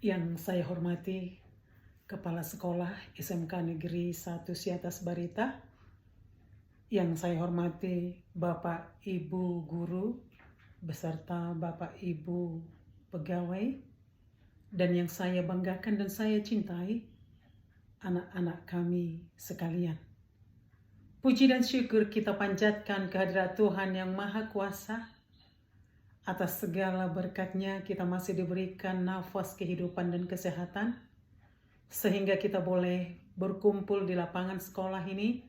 Yang saya hormati Kepala Sekolah SMK Negeri 1 Siatas Barita, yang saya hormati Bapak Ibu Guru beserta Bapak Ibu Pegawai, dan yang saya banggakan dan saya cintai, anak-anak kami sekalian. Puji dan syukur kita panjatkan kehadirat Tuhan yang Maha Kuasa. Atas segala berkat-Nya kita masih diberikan nafas kehidupan dan kesehatan, sehingga kita boleh berkumpul di lapangan sekolah ini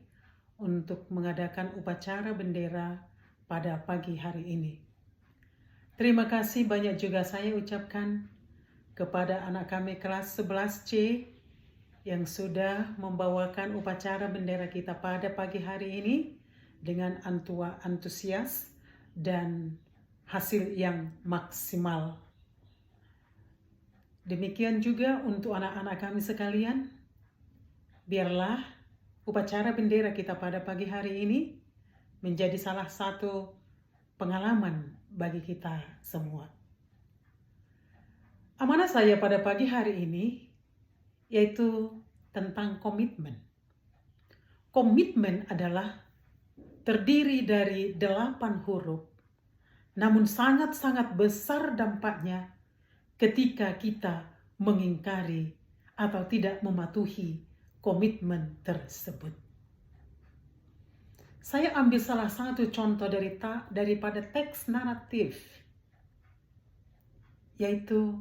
untuk mengadakan upacara bendera pada pagi hari ini. Terima kasih banyak juga saya ucapkan kepada anak kami kelas 11C yang sudah membawakan upacara bendera kita pada pagi hari ini dengan antusias dan hasil yang maksimal. Demikian juga untuk anak-anak kami sekalian, biarlah upacara bendera kita pada pagi hari ini menjadi salah satu pengalaman bagi kita semua. Amanah saya pada pagi hari ini yaitu tentang komitmen. Komitmen adalah terdiri dari 8 huruf, namun sangat-sangat besar dampaknya ketika kita mengingkari atau tidak mematuhi komitmen tersebut. Saya ambil salah satu contoh daripada teks naratif, yaitu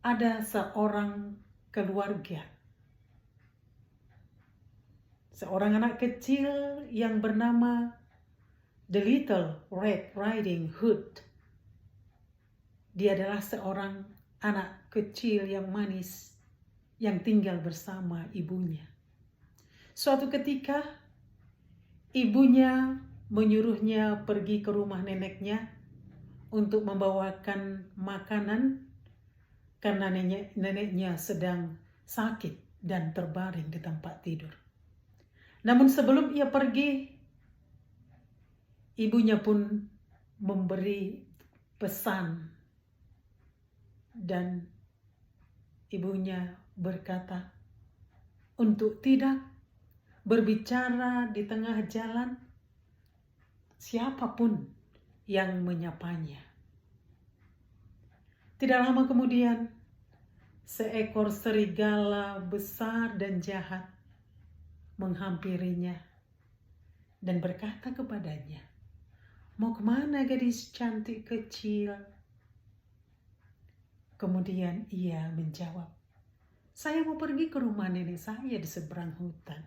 ada seorang keluarga, seorang anak kecil yang bernama The Little Red Riding Hood. Dia adalah seorang anak kecil yang manis yang tinggal bersama ibunya. Suatu ketika, ibunya menyuruhnya pergi ke rumah neneknya untuk membawakan makanan karena neneknya sedang sakit dan terbaring di tempat tidur. Namun sebelum ia pergi, ibunya pun memberi pesan, dan ibunya berkata untuk tidak berbicara di tengah jalan siapapun yang menyapanya. Tidak lama kemudian, seekor serigala besar dan jahat menghampirinya dan berkata kepadanya, "Mau kemana gadis cantik kecil?" Kemudian ia menjawab, "Saya mau pergi ke rumah nenek saya di seberang hutan.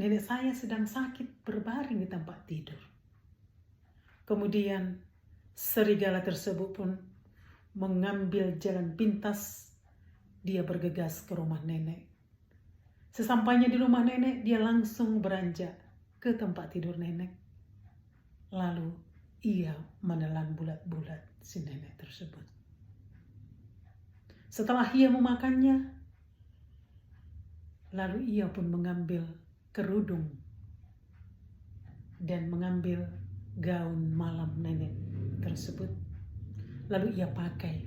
Nenek saya sedang sakit berbaring di tempat tidur." Kemudian serigala tersebut pun mengambil jalan pintas. Dia bergegas ke rumah nenek. Sesampainya di rumah nenek, dia langsung beranjak ke tempat tidur nenek. Lalu ia menelan bulat-bulat si nenek tersebut. Setelah ia memakannya, lalu ia pun mengambil kerudung dan mengambil gaun malam nenek tersebut. Lalu ia pakai,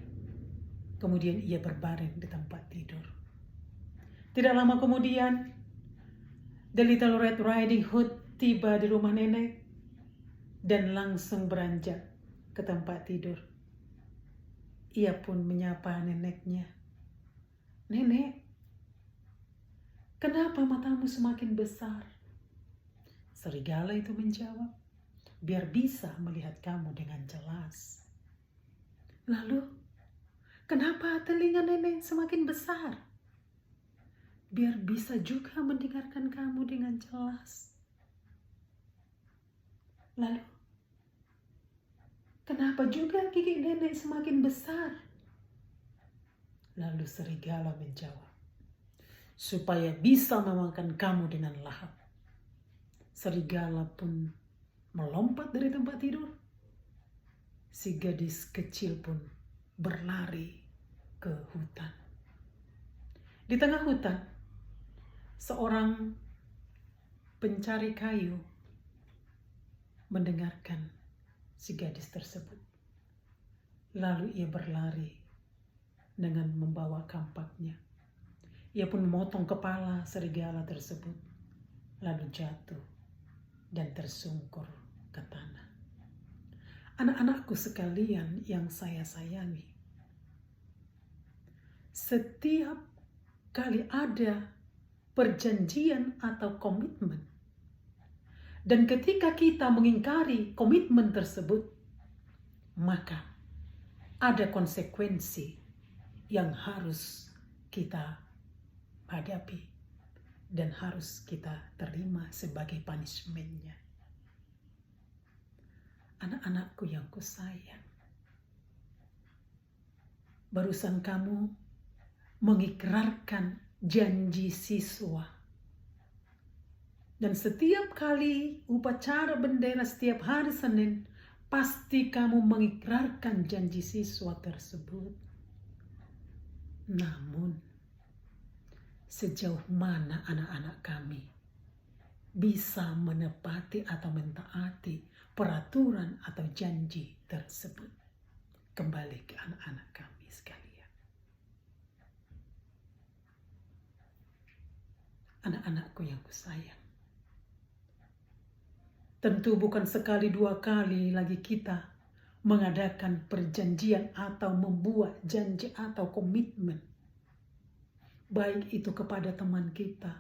kemudian ia berbaring di tempat tidur. Tidak lama kemudian, The Little Red Riding Hood tiba di rumah nenek dan langsung beranjak ke tempat tidur. Ia pun menyapa neneknya, "Nenek, kenapa matamu semakin besar?" Serigala itu menjawab, "Biar bisa melihat kamu dengan jelas." "Lalu, kenapa telinga nenek semakin besar?" "Biar bisa juga mendengarkan kamu dengan jelas." "Lalu, kenapa juga gigi nenek semakin besar?" Lalu serigala menjawab, "Supaya bisa memakan kamu dengan lahap." Serigala pun melompat dari tempat tidur. Si gadis kecil pun berlari ke hutan. Di tengah hutan, seorang pencari kayu mendengarkan si gadis tersebut. Lalu ia berlari dengan membawa kampaknya. Ia pun memotong kepala serigala tersebut, lalu jatuh dan tersungkur ke tanah. Anak-anakku sekalian yang saya sayangi, setiap kali ada perjanjian atau komitmen, dan ketika kita mengingkari komitmen tersebut, maka ada konsekuensi yang harus kita hadapi dan harus kita terima sebagai punishment-nya. Anak-anakku yang kusayang, barusan kamu mengikrarkan janji siswa. Dan setiap kali upacara bendera setiap hari Senin, pasti kamu mengikrarkan janji siswa tersebut. Namun, sejauh mana anak-anak kami bisa menepati atau mentaati peraturan atau janji tersebut? Kembali ke anak-anak kami sekalian. Anak-anakku yang kusayang, tentu bukan sekali dua kali lagi kita mengadakan perjanjian atau membuat janji atau komitmen. Baik itu kepada teman kita,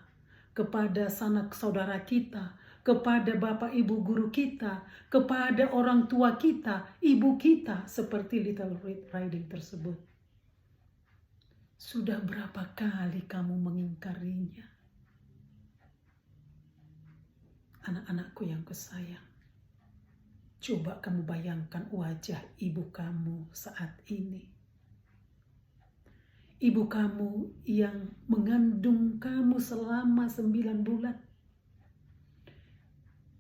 kepada sanak saudara kita, kepada bapak ibu guru kita, kepada orang tua kita, ibu kita, seperti Little Red Riding tersebut. Sudah berapa kali kamu mengingkarinya? Anak-anakku yang kusayang, coba kamu bayangkan wajah ibu kamu saat ini. Ibu kamu yang mengandung kamu selama 9 bulan.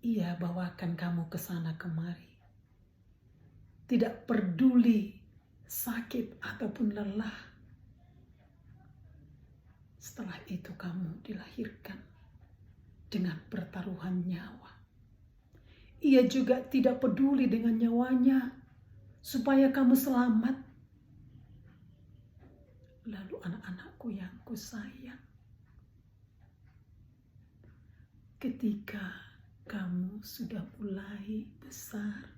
Ia bawakan kamu ke sana kemari. Tidak peduli sakit ataupun lelah. Setelah itu kamu dilahirkan dengan pertaruhan nyawa. Ia juga tidak peduli dengan nyawanya supaya kamu selamat. Lalu anak-anakku yang kusayang, ketika kamu sudah mulai besar,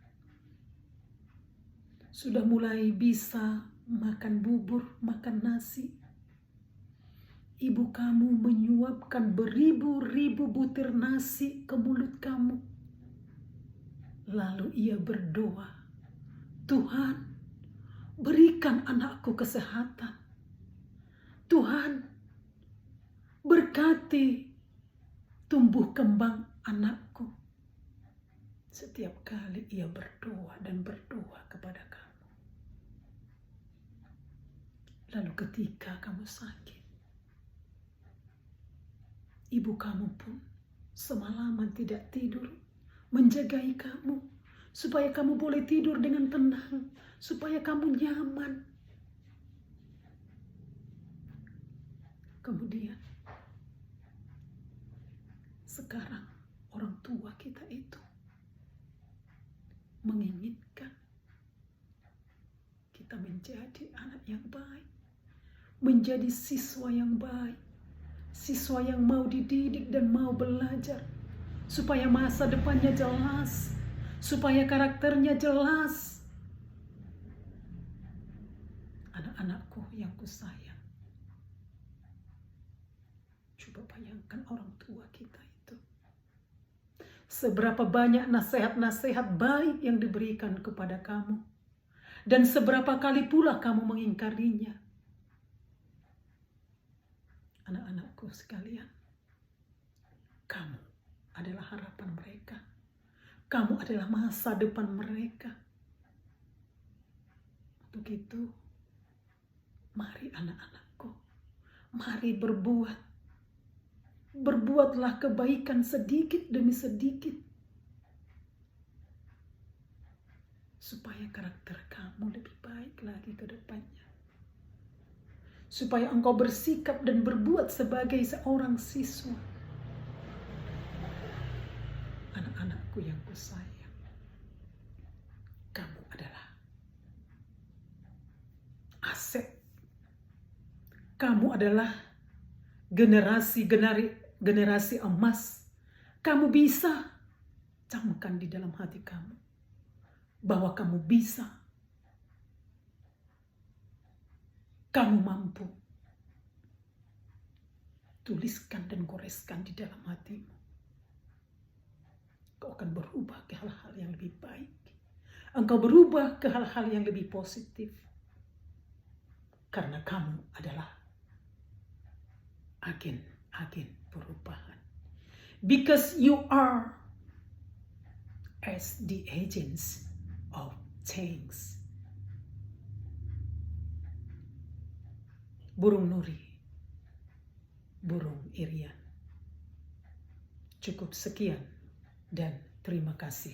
sudah mulai bisa makan bubur, makan nasi, ibu kamu menyuapkan beribu-ribu butir nasi ke mulut kamu. Lalu ia berdoa, Tuhan, berikan anakku kesehatan. Tuhan, berkati tumbuh kembang anakku. Setiap kali ia berdoa dan berdoa kepada kamu. Lalu ketika kamu sakit, ibu kamu pun semalaman tidak tidur, menjagai kamu, supaya kamu boleh tidur dengan tenang, supaya kamu nyaman. Kemudian, sekarang orang tua kita itu menginginkan kita menjadi anak yang baik, menjadi siswa yang baik, siswa yang mau dididik dan mau belajar, supaya masa depannya jelas, supaya karakternya jelas. Anak-anakku yang kusayang, coba bayangkan orang tua kita itu. Seberapa banyak nasihat-nasihat baik yang diberikan kepada kamu. Dan seberapa kali pula kamu mengingkarinya. Anak-anakku sekalian, kamu adalah harapan mereka. Kamu adalah masa depan mereka. Untuk itu, mari anak-anakku, mari berbuat. Berbuatlah kebaikan sedikit demi sedikit, supaya karakter kamu lebih baik lagi ke depannya. Supaya engkau bersikap dan berbuat sebagai seorang siswa. Anak-anakku yang kusayang, kamu adalah aset kamu adalah generasi emas. Kamu bisa camkan di dalam hati kamu bahwa kamu bisa. Kamu mampu. Tuliskan dan goreskan di dalam hatimu. Kau akan berubah ke hal-hal yang lebih baik. Engkau berubah ke hal-hal yang lebih positif. Karena kamu adalah agen-agen perubahan. Because you are as the agents of change. Burung Nuri, burung Irian. Cukup sekian dan terima kasih.